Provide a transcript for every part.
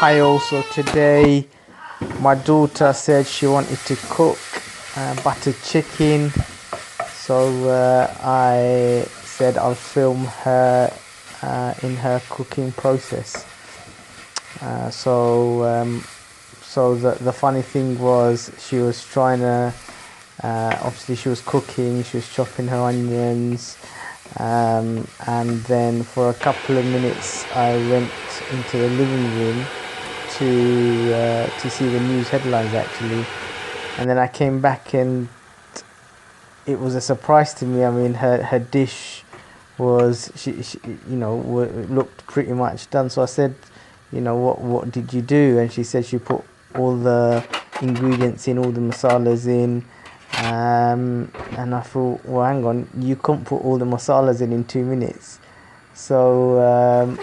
Hi, also today my daughter said she wanted to cook buttered chicken, so I said I'll film her in her cooking process. So the funny thing was, she was trying to obviously she was cooking, she was chopping her onions, and then for a couple of minutes I went into the living room to see the news headlines actually, and then I came back and it was a surprise to me. I mean, her dish was she looked pretty much done. So I said, what did you do? And she said she put all the ingredients in, all the masalas in, and I thought, well, hang on, you couldn't put all the masalas in 2 minutes. So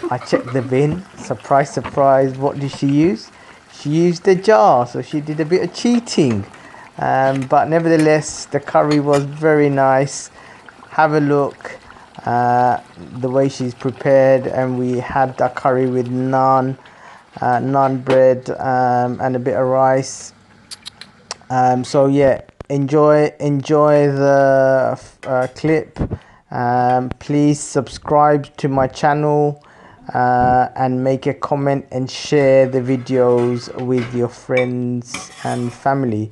I checked the bin. Surprise, surprise, what did she use? She used a jar, so she did a bit of cheating. But nevertheless, the curry was very nice. Have a look the way she's prepared, and we had the curry with naan bread, and a bit of rice. So yeah, enjoy the clip. Please subscribe to my channel, and make a comment and share the videos with your friends and family.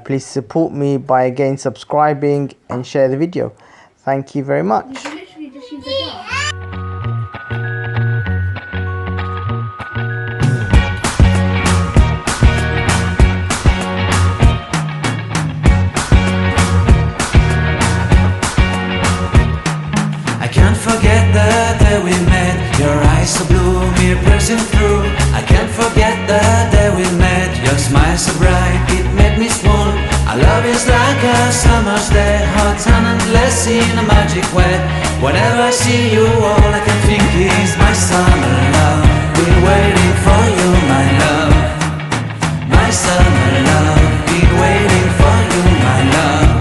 Please support me by again subscribing and share the video. Thank you very much. I can't forget the day we met. Your eyes so blue, me piercing through. I can't forget the day we met. Your smile so bright, it made me swoon. Our love is like a summer's day, hot and endless in a magic way. Whenever I see you, all I can think is my summer love. Been waiting for you, my love. My summer love. Been waiting for you, my love.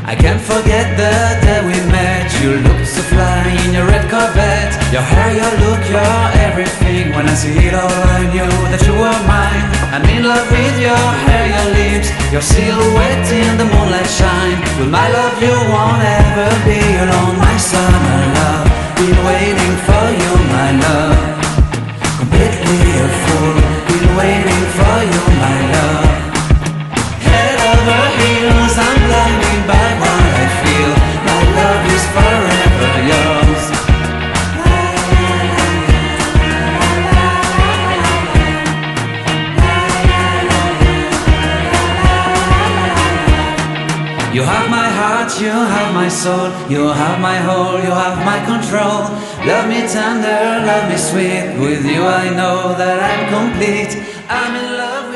I can't forget the day we met. You looked so fly in your red Corvette. Your hair, your look, your everything. When I see it all, I knew that you were mine. I'm in love with your hair, your lips, your silhouette in the moonlight shine. With my love you won't ever be alone. My summer love, been waiting for you, my love. Completely a fool, been waiting for you, my love. Head over heels, I'm blinded by what I feel. My love is forever yours. You have my heart, you have my soul, you have my whole, you have my control. Love me tender, love me sweet. With you I know that I'm complete. I'm in love.